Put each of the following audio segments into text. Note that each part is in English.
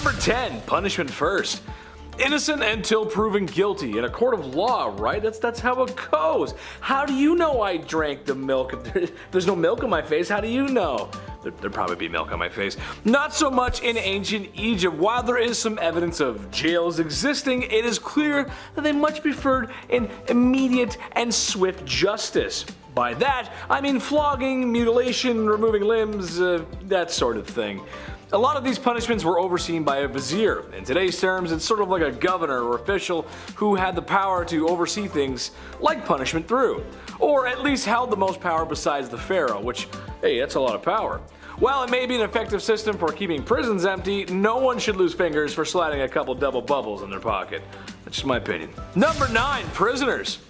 Number 10. Punishment first. Innocent until proven guilty in a court of law, right? That's how it goes. How do you know I drank the milk? There's no milk on my face, how do you know? There'd probably be milk on my face. Not so much in ancient Egypt. While there is some evidence of jails existing, it is clear that they much preferred an immediate and swift justice. By that, I mean flogging, mutilation, removing limbs, that sort of thing. A lot of these punishments were overseen by a vizier. In today's terms, it's sort of like a governor or official who had the power to oversee things like punishment through. Or at least held the most power besides the pharaoh, which, hey, that's a lot of power. While it may be an effective system for keeping prisons empty, no one should lose fingers for sliding a couple double bubbles in their pocket. That's just my opinion. Number 9. Prisoners.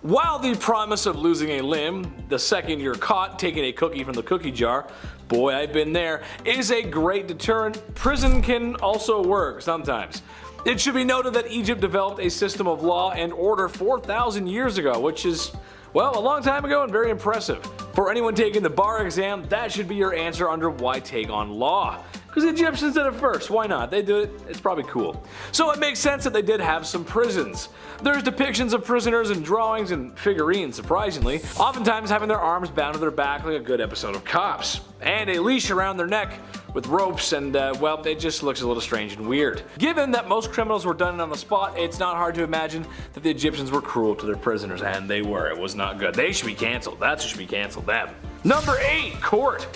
While the promise of losing a limb the second you're caught taking a cookie from the cookie jar, boy I've been there, is a great deterrent, prison can also work sometimes. It should be noted that Egypt developed a system of law and order 4,000 years ago, which is, well, a long time ago and very impressive. For anyone taking the bar exam, that should be your answer under why take on law. Because the Egyptians did it first, why not? They do it, it's probably cool. So it makes sense that they did have some prisons. There's depictions of prisoners in drawings and figurines, surprisingly, oftentimes having their arms bound to their back like a good episode of Cops. And a leash around their neck with ropes and, well, it just looks a little strange and weird. Given that most criminals were done on the spot, it's not hard to imagine that the Egyptians were cruel to their prisoners, and they were. It was not good. They should be cancelled. That should be cancelled, them. Number 8. Court.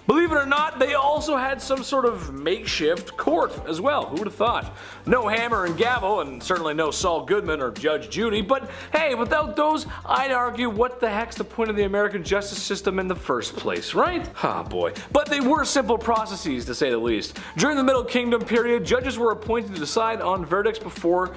Believe it or not, they also had some sort of makeshift court as well. Who would have thought? No hammer and gavel, and certainly no Saul Goodman or Judge Judy, but hey, without those, I'd argue what the heck's the point of the American justice system in the first place, right? Ah, boy. But they were simple processes, to say the least. During the Middle Kingdom period, judges were appointed to decide on verdicts before,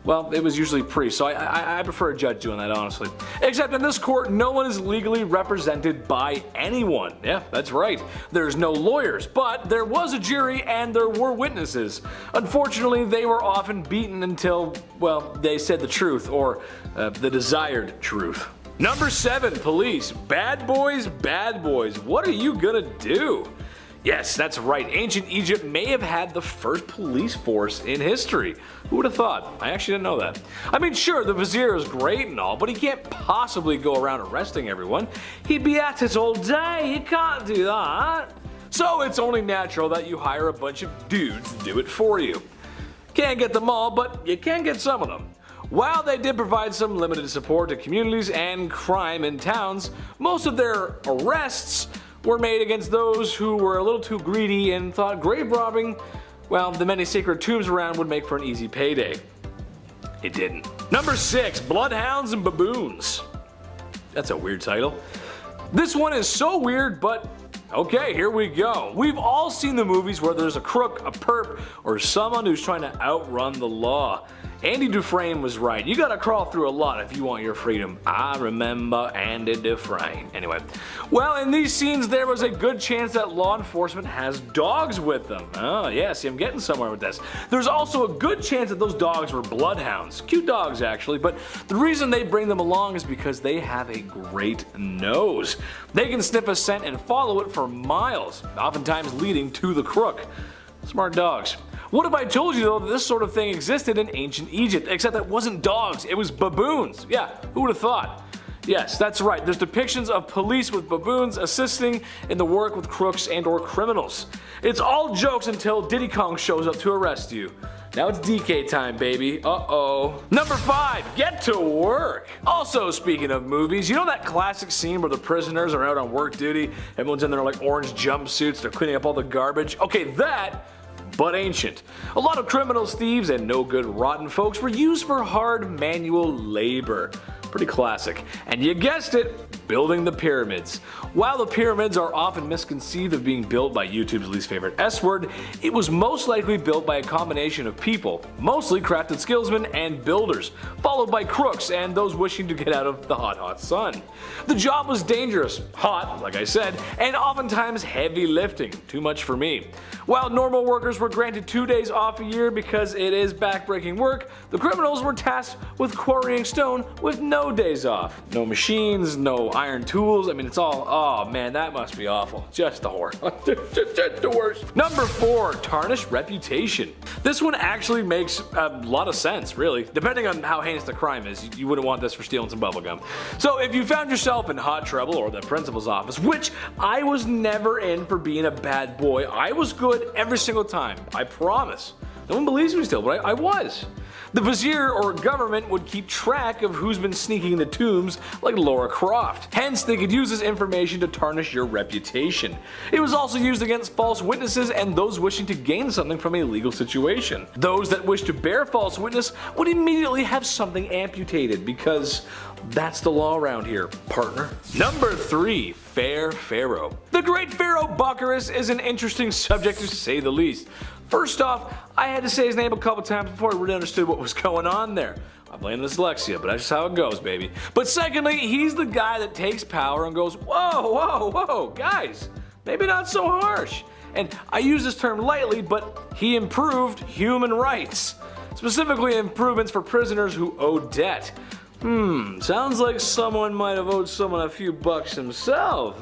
well, it was usually priests, so I prefer a judge doing that, honestly. Except in this court, no one is legally represented by anyone. Yeah, that's right. There's no lawyers, but there was a jury and there were witnesses. Unfortunately, they were often beaten until, well, they said the truth, or the desired truth. Number 7. Police. Bad boys, bad boys. What are you gonna do? Yes, that's right. Ancient Egypt may have had the first police force in history. Who would have thought? I actually didn't know that. I mean, sure, the vizier is great and all, but he can't possibly go around arresting everyone. He'd be at it all day. You can't do that. So it's only natural that you hire a bunch of dudes to do it for you. Can't get them all, but you can get some of them. While they did provide some limited support to communities and crime in towns, most of their arrests were made against those who were a little too greedy and thought grave robbing, well, the many sacred tombs around would make for an easy payday. It didn't. Number 6. Bloodhounds and Baboons. That's a weird title. This one is so weird, but okay, here we go. We've all seen the movies where there's a crook, a perp, or someone who's trying to outrun the law. Andy Dufresne was right. You gotta crawl through a lot if you want your freedom. I remember Andy Dufresne. Anyway, well, in these scenes there was a good chance that law enforcement has dogs with them. Oh yeah, see, I'm getting somewhere with this. There's also a good chance that those dogs were bloodhounds. Cute dogs actually, but the reason they bring them along is because they have a great nose. They can sniff a scent and follow it for miles, oftentimes leading to the crook. Smart dogs. What if I told you though that this sort of thing existed in ancient Egypt, except it wasn't dogs, it was baboons? Yeah, who would have thought? Yes, that's right, there's depictions of police with baboons assisting in the work with crooks and or criminals. It's all jokes until Diddy Kong shows up to arrest you. Now it's DK time, baby. Uh-oh. Number 5. Get to work. Also, speaking of movies, you know that classic scene where the prisoners are out on work duty? Everyone's in their like orange jumpsuits, they're cleaning up all the garbage? Okay, that, but ancient. A lot of criminals, thieves, and no good rotten folks were used for hard manual labor. Pretty classic. And you guessed it, building the pyramids. While the pyramids are often misconceived of being built by YouTube's least favorite S word, it was most likely built by a combination of people, mostly crafted skillsmen and builders, followed by crooks and those wishing to get out of the hot sun. The job was dangerous, hot, like I said, and oftentimes heavy lifting, too much for me. While normal workers were granted 2 days off a year because it is backbreaking work, the criminals were tasked with quarrying stone with no no days off. No machines, no iron tools. I mean, it's all, oh man, that must be awful. Just the worst. Just the worst. Number 4, tarnished reputation. This one actually makes a lot of sense, really. Depending on how heinous the crime is, you wouldn't want this for stealing some bubblegum. So if you found yourself in hot trouble or the principal's office, which I was never in for being a bad boy, I was good every single time, I promise. No one believes me still, but I was. The vizier or government would keep track of who's been sneaking into tombs like Laura Croft. Hence, they could use this information to tarnish your reputation. It was also used against false witnesses and those wishing to gain something from a legal situation. Those that wish to bear false witness would immediately have something amputated because that's the law around here, partner. Number 3, Fair Pharaoh. The Great Pharaoh Bucharest is an interesting subject to say the least. First off, I had to say his name a couple times before I really understood what was going on there. I blame the dyslexia, but that's just how it goes, baby. But secondly, he's the guy that takes power and goes, whoa, whoa, whoa, guys, maybe not so harsh. And I use this term lightly, but he improved human rights. Specifically improvements for prisoners who owe debt. Sounds like someone might have owed someone a few bucks himself.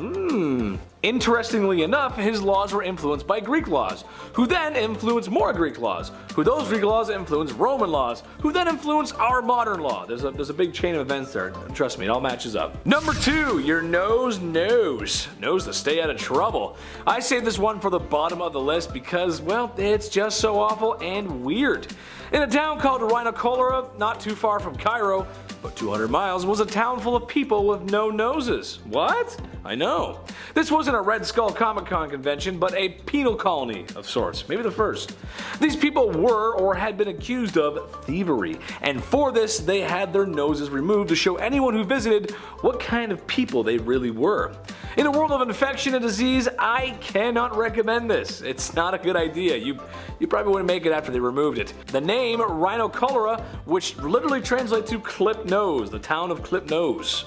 Interestingly enough, his laws were influenced by Greek laws, who then influenced more Greek laws, who those Greek laws influenced Roman laws, who then influenced our modern law. There's a big chain of events there. Trust me, it all matches up. Number 2, your nose knows. Knows to stay out of trouble. I saved this one for the bottom of the list because, well, it's just so awful and weird. In a town called Rhinocolora, not too far from Cairo, but 200 miles, was a town full of people with no noses. What? I know. This wasn't a Red Skull Comic Con convention, but a penal colony of sorts, maybe the first. These people were or had been accused of thievery, and for this they had their noses removed to show anyone who visited what kind of people they really were. In a world of infection and disease, I cannot recommend this. It's not a good idea. You probably wouldn't make it after they removed it. The name Rhinocolora, which literally translates to Clip Nose, the town of Clip Nose.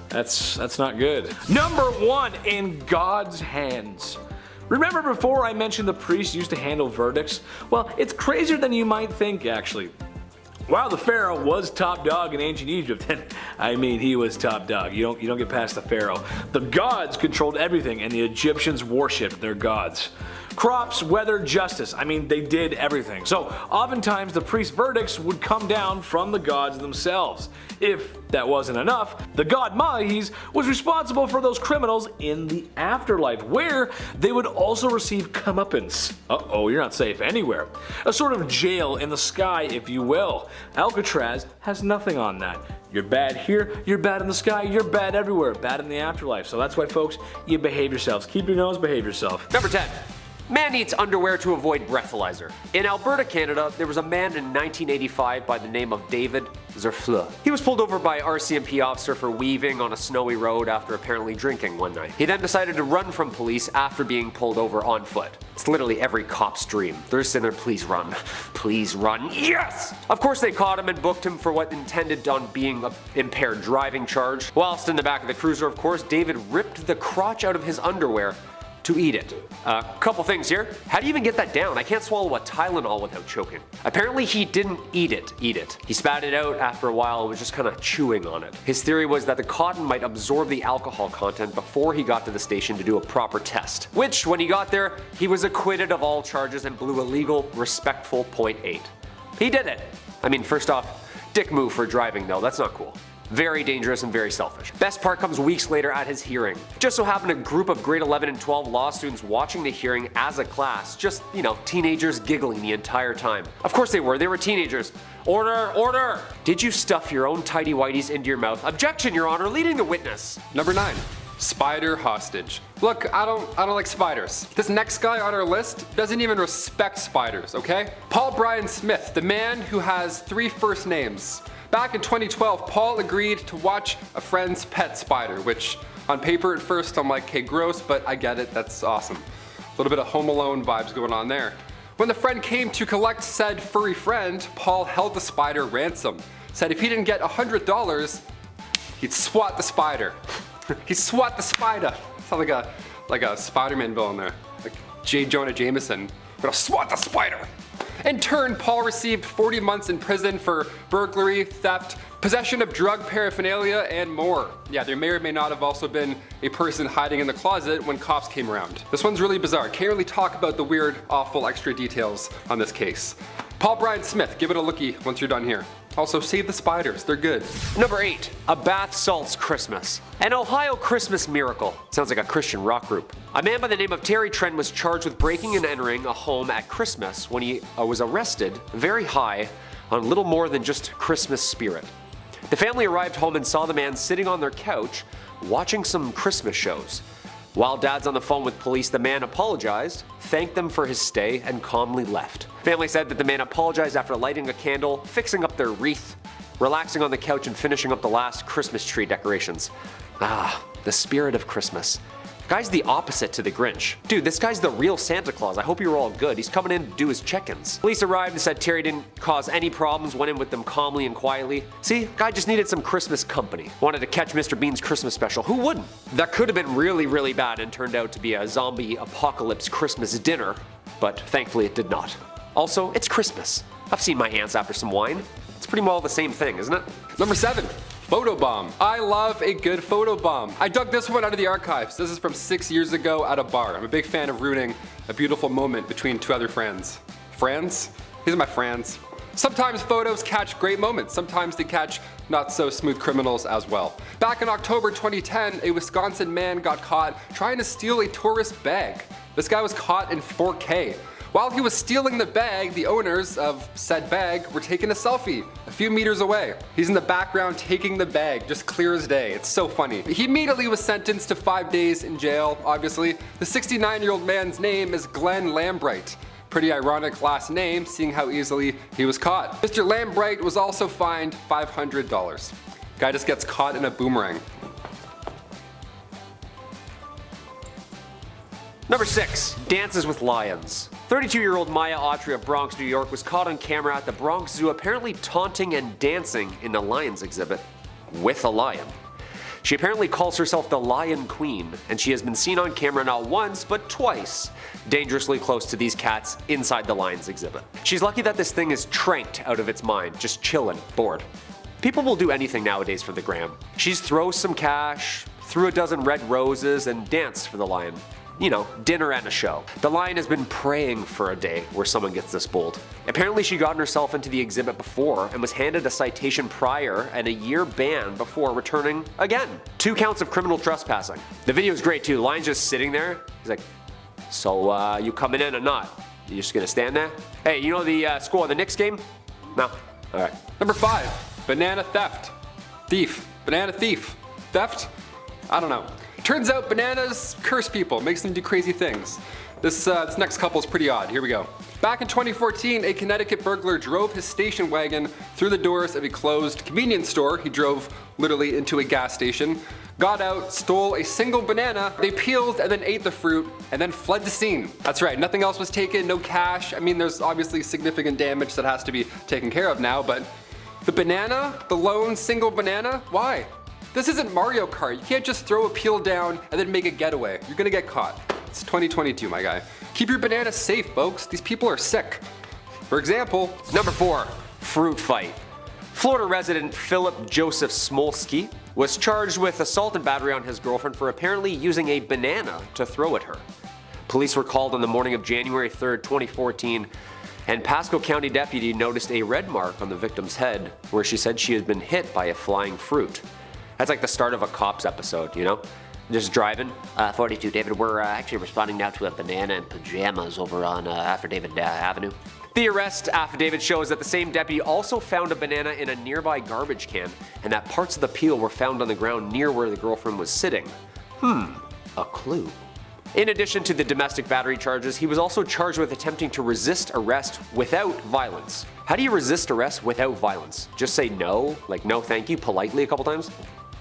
That's not good. Number 1, in God's hands. Remember before I mentioned the priests used to handle verdicts? Well, it's crazier than you might think, actually. While the Pharaoh was top dog in ancient Egypt, and I mean he was top dog, you don't get past the Pharaoh. The gods controlled everything and the Egyptians worshipped their gods. Crops, weather, justice, I mean they did everything. So oftentimes the priest's verdicts would come down from the gods themselves. If that wasn't enough, the god Mahis was responsible for those criminals in the afterlife, where they would also receive comeuppance. Uh-oh, you're not safe anywhere. A sort of jail in the sky, if you will. Alcatraz has nothing on that. You're bad here, you're bad in the sky, you're bad everywhere, bad in the afterlife. So that's why, folks, you behave yourselves. Keep your nose, behave yourself. Number 10. Man eats underwear to avoid breathalyzer. In Alberta, Canada, there was a man in 1985 by the name of David Zerfleur. He was pulled over by RCMP officer for weaving on a snowy road after apparently drinking one night. He then decided to run from police after being pulled over on foot. It's literally every cop's dream. They're just sitting there, please run, yes! Of course they caught him and booked him for what intended on being an impaired driving charge. Whilst in the back of the cruiser, of course, David ripped the crotch out of his underwear to eat it. Couple things here. How do you even get that down? I can't swallow a Tylenol without choking. Apparently he didn't eat it. He spat it out after a while and was just kind of chewing on it. His theory was that the cotton might absorb the alcohol content before he got to the station to do a proper test. Which, when he got there, he was acquitted of all charges and blew a legal, respectful .8. He did it. I mean, first off, dick move for driving though, that's not cool. Very dangerous and very selfish. Best part comes weeks later at his hearing. Just so happened a group of grade 11 and 12 law students watching the hearing as a class. Just, you know, teenagers giggling the entire time. Of course they were teenagers. Order, order! Did you stuff your own tidy whities into your mouth? Objection, Your Honor, leading the witness. Number 9. Spider hostage. Look, I don't like spiders. This next guy on our list doesn't even respect spiders, okay? Paul Brian Smith, the man who has 3 first names. Back in 2012, Paul agreed to watch a friend's pet spider, which on paper at first I'm like, hey, gross, but I get it, that's awesome. A little bit of Home Alone vibes going on there. When the friend came to collect said furry friend, Paul held the spider ransom. Said if he didn't get $100, he'd swat the spider. He'd swat the spider. Sounds like a Spider-Man villain there. Like J. Jonah Jameson. Gonna swat the spider. In turn, Paul received 40 months in prison for burglary, theft, possession of drug paraphernalia, and more. Yeah, there may or may not have also been a person hiding in the closet when cops came around. This one's really bizarre. Can't really talk about the weird, awful extra details on this case. Paul Bryan Smith, give it a lookie once you're done here. Also, save the spiders, they're good. Number 8. A bath salts Christmas. An Ohio Christmas miracle. Sounds like a Christian rock group. A man by the name of Terry Trent was charged with breaking and entering a home at Christmas when he was arrested very high on little more than just Christmas spirit. The family arrived home and saw the man sitting on their couch watching some Christmas shows. While Dad's on the phone with police, the man apologized, thanked them for his stay, and calmly left. Family said that the man apologized after lighting a candle, fixing up their wreath, relaxing on the couch, and finishing up the last Christmas tree decorations. Ah, the spirit of Christmas. Guy's the opposite to the Grinch. Dude, this guy's the real Santa Claus. I hope you're all good. He's coming in to do his check-ins. Police arrived and said Terry didn't cause any problems, went in with them calmly and quietly. See, guy just needed some Christmas company. Wanted to catch Mr. Bean's Christmas special. Who wouldn't? That could have been really, really bad and turned out to be a zombie apocalypse Christmas dinner, but thankfully it did not. Also, it's Christmas. I've seen my aunts after some wine. It's pretty well the same thing, isn't it? Number 7. Photobomb. I love a good photobomb. I dug this one out of the archives. This is from 6 years ago at a bar. I'm a big fan of rooting a beautiful moment between two other friends. Friends? These are my friends. Sometimes photos catch great moments. Sometimes they catch not so smooth criminals as well. Back in October 2010, a Wisconsin man got caught trying to steal a tourist bag. This guy was caught in 4K. While he was stealing the bag, the owners of said bag were taking a selfie a few meters away. He's in the background taking the bag, just clear as day. It's so funny. He immediately was sentenced to 5 days in jail, obviously. The 69-year-old man's name is Glenn Lambright. Pretty ironic last name, seeing how easily he was caught. Mr. Lambright was also fined $500. Guy just gets caught in a boomerang. Number 6. Dances with lions. 32-year-old Maya Autry of Bronx, New York was caught on camera at the Bronx Zoo apparently taunting and dancing in a lions exhibit with a lion. She apparently calls herself the Lion Queen, and she has been seen on camera not once but twice, dangerously close to these cats inside the lions exhibit. She's lucky that this thing is tranked out of its mind, just chillin', bored. People will do anything nowadays for the gram. She's thrown some cash, threw a dozen red roses, and danced for the lion. You know, dinner and a show. The lion has been praying for a day where someone gets this bold. Apparently she gotten herself into the exhibit before and was handed a citation prior and a year ban before returning again. 2 counts of criminal trespassing. The video is great too. The lion's just sitting there. He's like, so you coming in or not? You just gonna stand there? Hey, you know the score of the Knicks game? No? Alright. Number 5. Banana theft. Thief. Banana thief. Theft? I don't know. Turns out bananas curse people, makes them do crazy things. This next couple is pretty odd. Here we go. Back in 2014, a Connecticut burglar drove his station wagon through the doors of a closed convenience store. He drove literally into a gas station, got out, stole a single banana, they peeled and then ate the fruit, and then fled the scene. That's right, nothing else was taken, no cash. I mean, there's obviously significant damage that has to be taken care of now, but the banana, the lone single banana, why? This isn't Mario Kart. You can't just throw a peel down and then make a getaway. You're gonna get caught. It's 2022, my guy. Keep your bananas safe, folks. These people are sick. For example, Number 4. Fruit fight. Florida resident Philip Joseph Smolsky was charged with assault and battery on his girlfriend for apparently using a banana to throw at her. Police were called on the morning of January 3rd, 2014, and Pasco County deputy noticed a red mark on the victim's head where she said she had been hit by a flying fruit. That's like the start of a Cops episode, you know? Just driving. 42 David, we're actually responding now to a banana in pajamas over on Affidavit Avenue. The arrest affidavit shows that the same deputy also found a banana in a nearby garbage can, and that parts of the peel were found on the ground near where the girlfriend was sitting. A clue. In addition to the domestic battery charges, he was also charged with attempting to resist arrest without violence. How do you resist arrest without violence? Just say no, like no thank you, politely a couple times?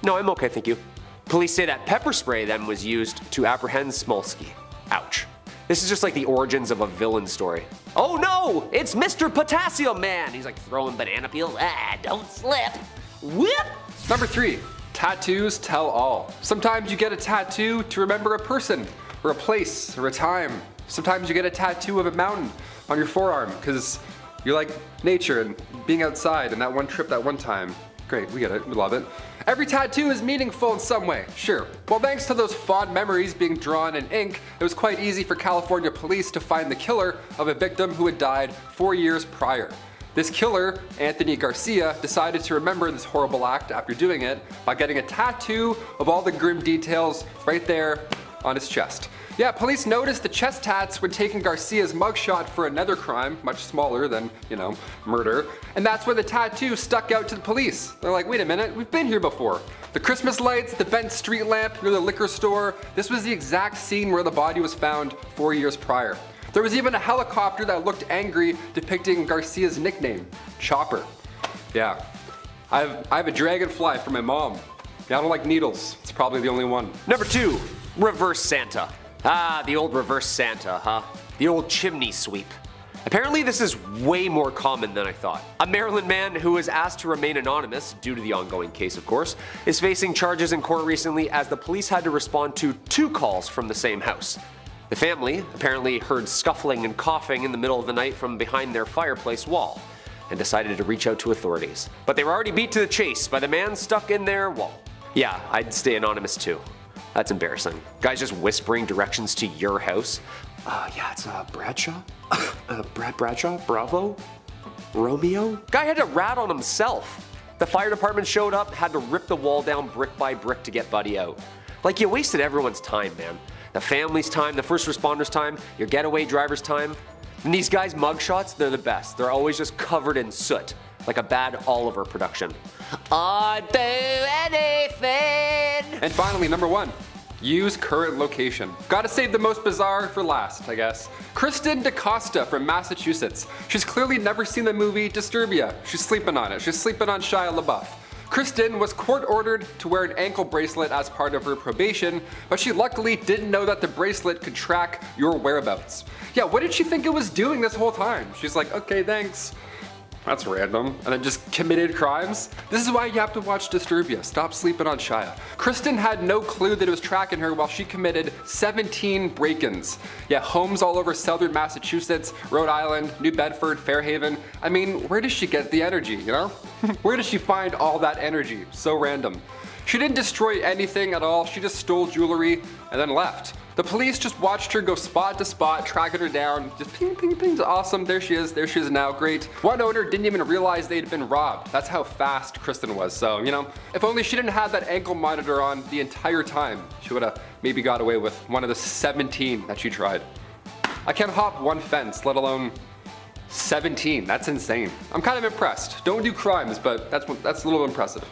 No, I'm okay, thank you. Police say that pepper spray then was used to apprehend Smolsky. Ouch. This is just like the origins of a villain story. Oh no, it's Mr. Potassium Man. He's like throwing banana peels. Don't slip. Whip. Number 3. Tattoos tell all. Sometimes you get a tattoo to remember a person, or a place, or a time. Sometimes you get a tattoo of a mountain. on your forearm because you like nature and being outside and that one trip that one time. Great, we get it, we love it. Every tattoo is meaningful in some way, sure. Well, thanks to those fond memories being drawn in ink, it was quite easy for California police to find the killer of a victim who had died 4 years prior. This killer, Anthony Garcia, decided to remember this horrible act after doing it by getting a tattoo of all the grim details right there on his chest. Yeah, police noticed the chest tats when taking Garcia's mugshot for another crime, much smaller than, murder, and that's where the tattoo stuck out to the police. They're like, wait a minute, we've been here before. The Christmas lights, the bent street lamp near the liquor store, this was the exact scene where the body was found 4 years prior. There was even a helicopter that looked angry depicting Garcia's nickname, Chopper. Yeah, I have a dragonfly for my mom. Yeah, I don't like needles, it's probably the only one. Number 2, reverse Santa. Ah, the old reverse Santa, huh? The old chimney sweep. Apparently this is way more common than I thought. A Maryland man who was asked to remain anonymous, due to the ongoing case of course, is facing charges in court recently as the police had to respond to 2 calls from the same house. The family apparently heard scuffling and coughing in the middle of the night from behind their fireplace wall and decided to reach out to authorities. But they were already beat to the chase by the man stuck in their wall. Yeah, I'd stay anonymous too. That's embarrassing. Guys just whispering directions to your house. Yeah, it's Bradshaw? Brad Bradshaw? Bravo? Romeo? Guy had to rat on himself. The fire department showed up, had to rip the wall down brick by brick to get Buddy out. Like, you wasted everyone's time, man. The family's time, the first responders' time, your getaway driver's time. And these guys' mugshots, they're the best. They're always just covered in soot, like a bad Oliver production. I'd do anything! And finally, number 1, use current location. Gotta save the most bizarre for last, I guess. Kristen DaCosta from Massachusetts. She's clearly never seen the movie Disturbia. She's sleeping on it. She's sleeping on Shia LaBeouf. Kristen was court-ordered to wear an ankle bracelet as part of her probation, but she luckily didn't know that the bracelet could track your whereabouts. Yeah, what did she think it was doing this whole time? She's like, okay, thanks. That's random. And then just committed crimes? This is why you have to watch Disturbia. Stop sleeping on Shia. Kristen had no clue that it was tracking her while she committed 17 break-ins. Yeah, homes all over southern Massachusetts, Rhode Island, New Bedford, Fairhaven. I mean, where does she get the energy, Where does she find all that energy? So random. She didn't destroy anything at all. She just stole jewelry and then left. The police just watched her go spot to spot, tracking her down, just ping, ping, ping, awesome, there she is now, great. One owner didn't even realize they'd been robbed. That's how fast Kristen was, so, if only she didn't have that ankle monitor on the entire time, she would've maybe got away with one of the 17 that she tried. I can't hop one fence, let alone 17, that's insane. I'm kind of impressed. Don't do crimes, but that's a little impressive.